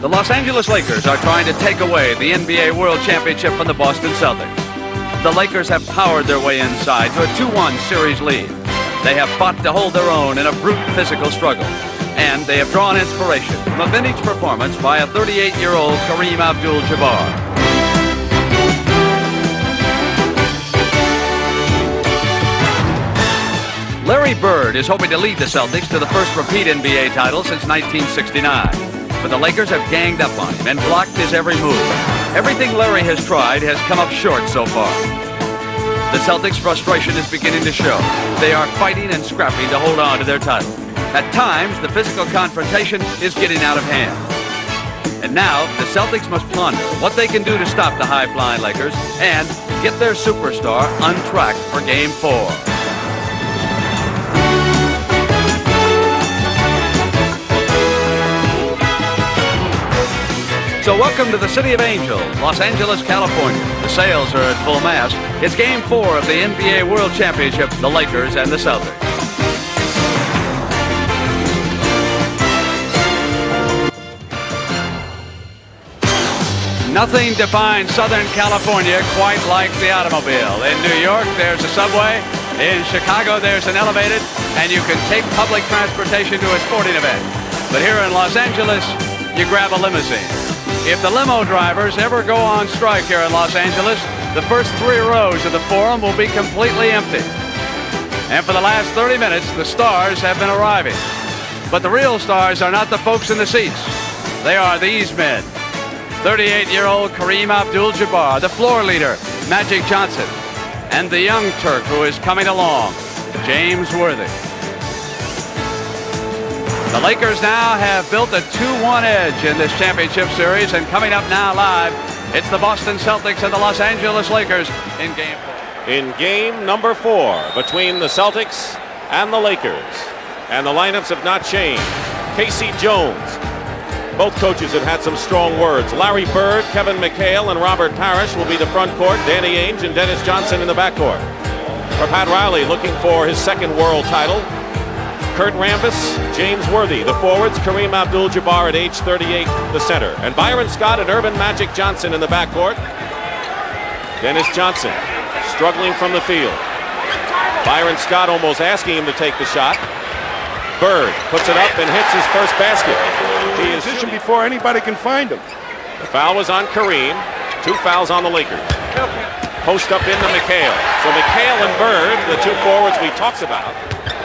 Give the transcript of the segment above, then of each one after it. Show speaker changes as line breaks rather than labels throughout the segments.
The Los Angeles Lakers are trying to take away the NBA World Championship from the Boston Celtics. The Lakers have powered their way inside to a 2-1 series lead. They have fought to hold their own in a brute physical struggle. And they have drawn inspiration from a vintage performance by a 38-year-old Kareem Abdul-Jabbar. Larry Bird is hoping to lead the Celtics to the first repeat NBA title since 1969. But the Lakers have ganged up on him and blocked his every move. Everything Larry has tried has come up short so far. The Celtics' frustration is beginning to show. They are fighting and scrapping to hold on to their title. At times, the physical confrontation is getting out of hand. And now, the Celtics must ponder what they can do to stop the high-flying Lakers and get their superstar untracked for Game 4. So welcome to the City of Angels, Los Angeles, California. The sails are at full mast. It's Game 4 of the NBA World Championship, the Lakers and the Celtics. Nothing defines Southern California quite like the automobile. In New York, there's a subway. In Chicago, there's an elevated, and you can take public transportation to a sporting event. But here in Los Angeles, you grab a limousine. If the limo drivers ever go on strike here in Los Angeles, the first 3 rows of the Forum will be completely empty. And for the last 30 minutes, the stars have been arriving. But the real stars are not the folks in the seats. They are these men. 38-year-old Kareem Abdul-Jabbar, the floor leader, Magic Johnson, and the young Turk who is coming along, James Worthy. The Lakers now have built a 2-1 edge in this championship series, and coming up now live, it's the Boston Celtics and the Los Angeles Lakers in Game 4.
In game number 4 between the Celtics and the Lakers. And the lineups have not changed. Casey Jones. Both coaches have had some strong words. Larry Bird, Kevin McHale, and Robert Parrish will be the front court. Danny Ainge and Dennis Johnson in the backcourt. For Pat Riley, looking for his second world title. Kurt Rambis, James Worthy, the forwards. Kareem Abdul-Jabbar at age 38, the center. And Byron Scott and Earvin Magic Johnson in the backcourt. Dennis Johnson struggling from the field. Byron Scott almost asking him to take the shot. Bird puts it up and hits his first basket. He is
position before anybody can find him.
The foul was on Kareem. 2 fouls on the Lakers. Post up into McHale. So McHale and Bird, the 2 forwards we talked about,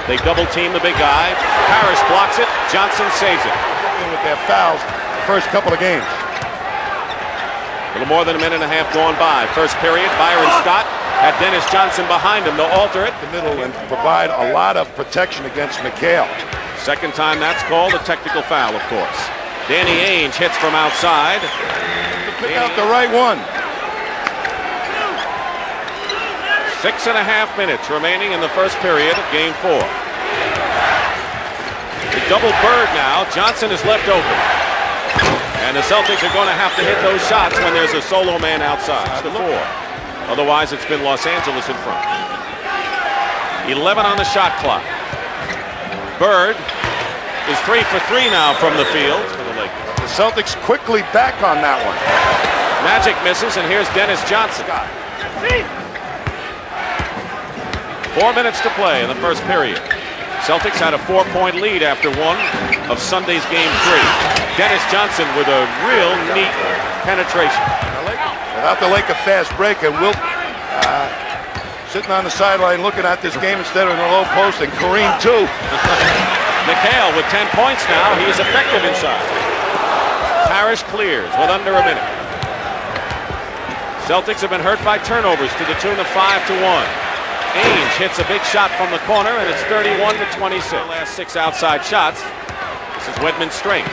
they double team the big guy. Parrish blocks it. Johnson saves it.
With their fouls the first couple of games.
A little more than a minute and a half gone by. First period, Byron Scott had Dennis Johnson behind him to alter it.
The middle and provide a lot of protection against McHale.
Second time that's called a technical foul, of course. Danny Ainge hits from outside.
Pick out the right one.
6.5 minutes remaining in the first period of Game 4. The double Bird now. Johnson is left open. And the Celtics are going to have to hit those shots when there's a solo man outside. The 4. Otherwise, it's been Los Angeles in front. 11 on the shot clock. Bird is 3 for 3 now from the field for the Lakers.
The Celtics quickly back on that one.
Magic misses, and here's Dennis Johnson. 4 minutes to play in the first period. Celtics had a 4-point lead after one of Sunday's Game 3. Dennis Johnson with a real neat penetration.
Without the Laker fast break, and Wilt sitting on the sideline looking at this game instead of in the low post, and Kareem too.
McHale with 10 points now. He is effective inside. Parrish clears with under a minute. Celtics have been hurt by turnovers to the tune of 5-1. Ainge hits a big shot from the corner, and it's 31-26. Last 6 outside shots. This is Wedman's strength.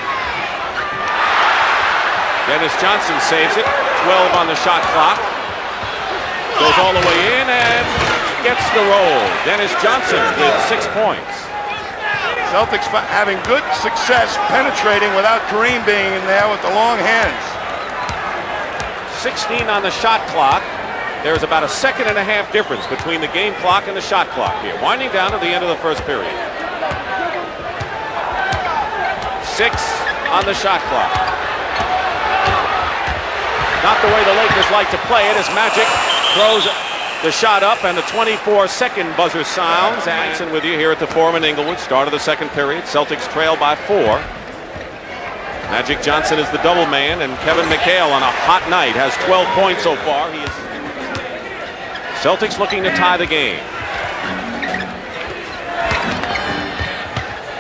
Dennis Johnson saves it. 12 on the shot clock. Goes all the way in and gets the roll. Dennis Johnson with 6 points.
Celtics having good success penetrating without Kareem being in there with the long hands.
16 on the shot clock. There's about a 1.5 seconds difference between the game clock and the shot clock here. Winding down to the end of the first period. 6 on the shot clock. Not the way the Lakers like to play it as Magic throws the shot up and the 24-second buzzer sounds. Jackson with you here at the Forum in Inglewood. Start of the second period. Celtics trail by 4. Magic Johnson is the double man, and Kevin McHale on a hot night has 12 points so far. Celtics looking to tie the game.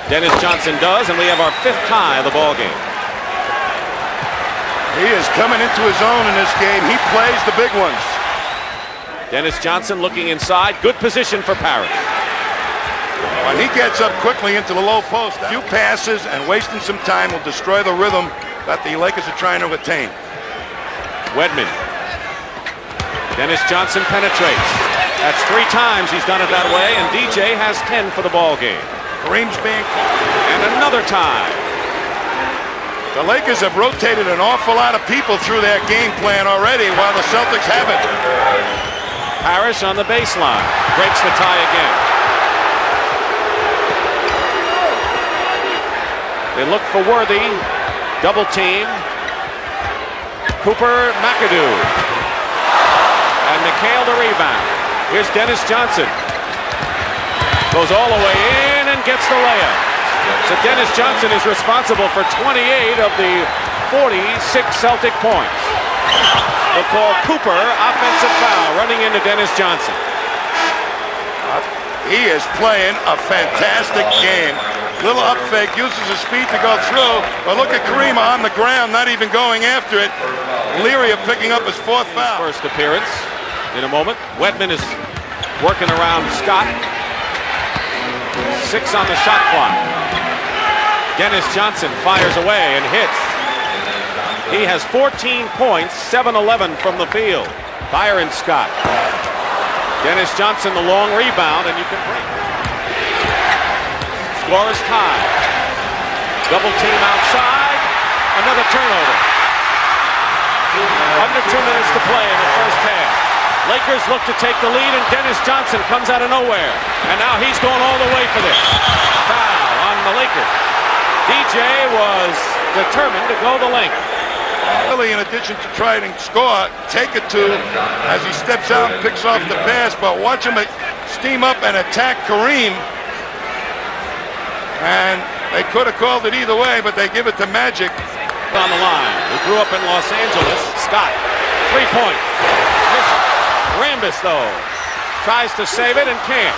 Dennis Johnson does, and we have our 5th tie of the ball game.
He is coming into his own in this game. He plays the big ones.
Dennis Johnson looking inside. Good position for Parrish.
When he gets up quickly into the low post, a few passes and wasting some time will destroy the rhythm that the Lakers are trying to attain.
Wedman. Dennis Johnson penetrates. That's 3 times he's done it that way, and DJ has 10 for the ball game.
Kareem's being...
And another time.
The Lakers have rotated an awful lot of people through their game plan already, while the Celtics haven't.
Parrish on the baseline. Breaks the tie again. They look for Worthy. Double team. Cooper McAdoo. And McHale the rebound. Here's Dennis Johnson. Goes all the way in and gets the layup. So Dennis Johnson is responsible for 28 of the 46 Celtic points. They'll call Cooper offensive foul running into Dennis Johnson.
He is playing a fantastic game. Little up fake, uses his speed to go through. But look at Kareem on the ground, not even going after it. Leary of picking up his 4th foul.
First appearance in a moment. Wedman is working around Scott. 6 on the shot clock. Dennis Johnson fires away and hits. He has 14 points, 7-11 from the field. Byron Scott. Dennis Johnson the long rebound, and you can break. Score is tied. Double team outside. Another turnover. Under 2 minutes to play in the first half. Lakers look to take the lead, and Dennis Johnson comes out of nowhere. And now he's going all the way for this. Foul on the Lakers. DJ was determined to go the length.
Really, in addition to trying to score, take it to as he steps out and picks off the pass, but watch him steam up and attack Kareem. And they could have called it either way, but they give it to Magic.
On the line, who grew up in Los Angeles. Scott, 3 points. Rambis, though, tries to save it and can't.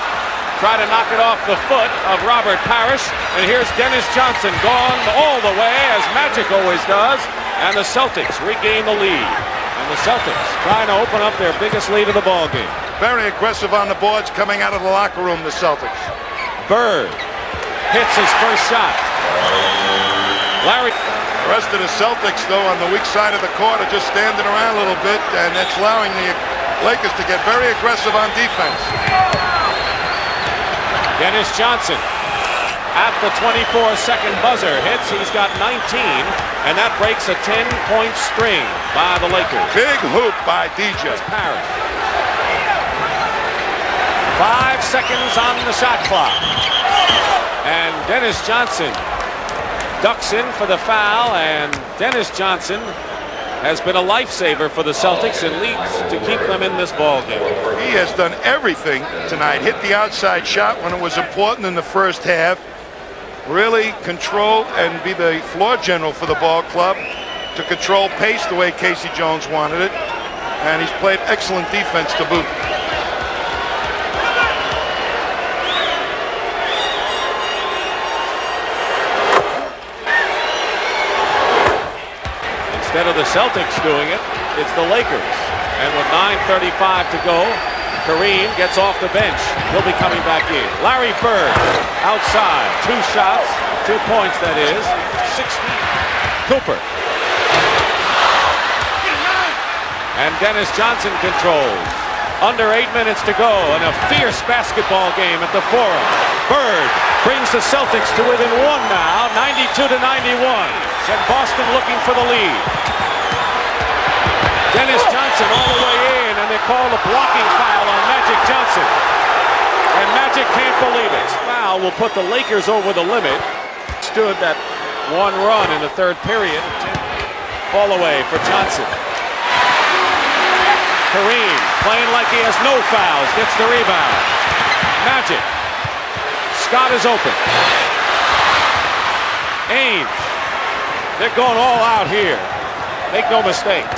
Try to knock it off the foot of Robert Parrish. And here's Dennis Johnson gone all the way, as Magic always does. And the Celtics regain the lead. And the Celtics trying to open up their biggest lead of the ball game.
Very aggressive on the boards coming out of the locker room, the Celtics.
Bird hits his first shot. Larry.
The rest of the Celtics, though, on the weak side of the court are just standing around a little bit, and that's allowing the Lakers to get very aggressive on defense.
Dennis Johnson at the 24-second buzzer hits. He's got 19, and that breaks a 10-point string by the Lakers.
Big hoop by DJ.
Parrish. 5 seconds on the shot clock. And Dennis Johnson ducks in for the foul, and Dennis Johnson has been a lifesaver for the Celtics and leads to keep them in this ball game.
He has done everything tonight. Hit the outside shot when it was important in the first half. Really control and be the floor general for the ball club to control pace the way Casey Jones wanted it. And he's played excellent defense to boot.
Instead of the Celtics doing it, it's the Lakers. And with 9:35 to go, Kareem gets off the bench. He'll be coming back in. Larry Bird outside. 2 shots, 2 points that is. 16. Cooper. And Dennis Johnson controls. Under 8 minutes to go in a fierce basketball game at the Forum. Bird brings the Celtics to within 1 now, 92-91. And Boston looking for the lead. Dennis Johnson all the way in, and they call a blocking foul on Magic Johnson. And Magic can't believe it. This foul will put the Lakers over the limit. Stood that 1 run in the 3rd period. Fall away for Johnson. Kareem playing like he has no fouls. Gets the rebound. Magic. Scott is open. Ainge. They're going all out here. Make no mistake.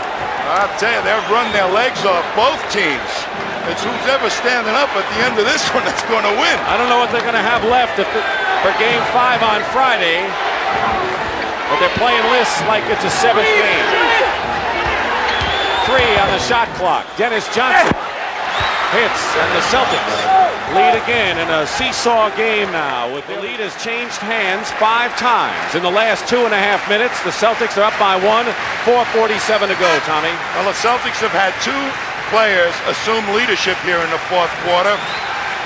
I'll tell you, they'll run their legs off, both teams. It's who's ever standing up at the end of this one that's going to win.
I don't know what they're going to have left for Game 5 on Friday. But they're playing lists like it's a 7th game. 3 on the shot clock. Dennis Johnson hits, and the Celtics lead again in a seesaw game now. With the lead has changed hands 5 times in the last 2.5 minutes. The Celtics are up by 1. 4:47 to go, Tommy.
Well, the Celtics have had 2 players assume leadership here in the 4th quarter.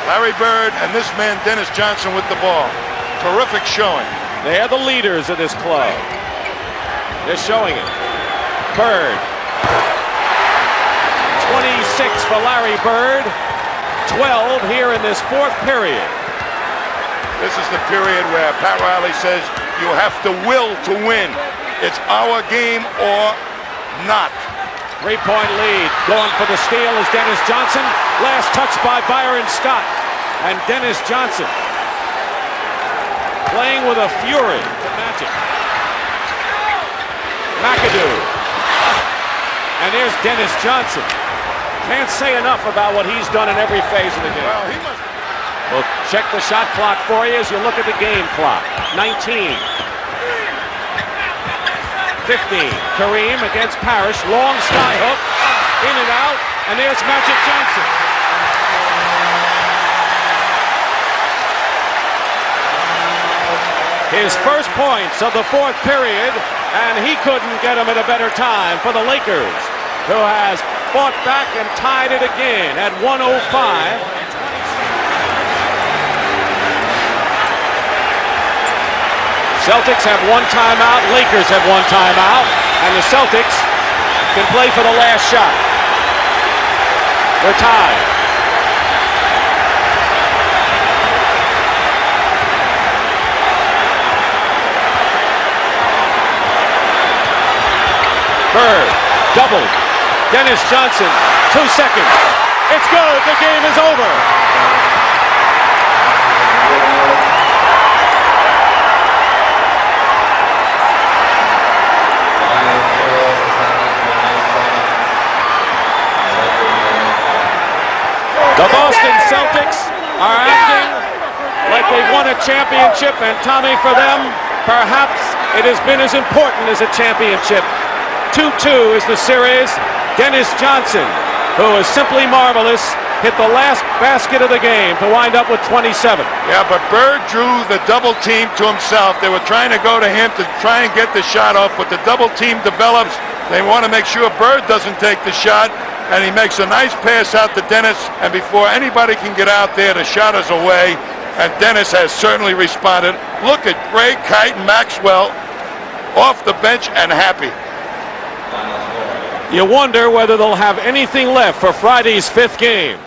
Larry Bird and this man, Dennis Johnson, with the ball. Terrific showing.
They are the leaders of this club. They're showing it. Bird. 26 for Larry Bird. 12 here in this 4th period.
This is the period where Pat Riley says you have to will to win. It's our game or not.
3-point lead. Going for the steal is Dennis Johnson. Last touch by Byron Scott. And Dennis Johnson playing with a fury. The Magic. McAdoo. And there's Dennis Johnson. Can't say enough about what he's done in every phase of the game.
Well, he must.
We'll check the shot clock for you as you look at the game clock. 19. 15. Kareem against Parrish. Long sky hook. In and out. And there's Magic Johnson. His first points of the 4th period, and he couldn't get them at a better time for the Lakers, who has fought back and tied it again at 105. Celtics have 1 timeout, Lakers have 1 timeout, and the Celtics can play for the last shot. They're tied. Bird, doubled. Dennis Johnson, 2 seconds. It's good. The game is over. The Boston Celtics are acting like they won a championship, and Tommy, for them, perhaps it has been as important as a championship. 2-2 is the series. Dennis Johnson, who is simply marvelous, hit the last basket of the game to wind up with 27.
Yeah, but Bird drew the double team to himself. They were trying to go to him to try and get the shot off, but the double team develops. They want to make sure Bird doesn't take the shot, and he makes a nice pass out to Dennis, and before anybody can get out there, the shot is away, and Dennis has certainly responded. Look at Ray Kite and Maxwell off the bench and happy.
You wonder whether they'll have anything left for Friday's 5th game.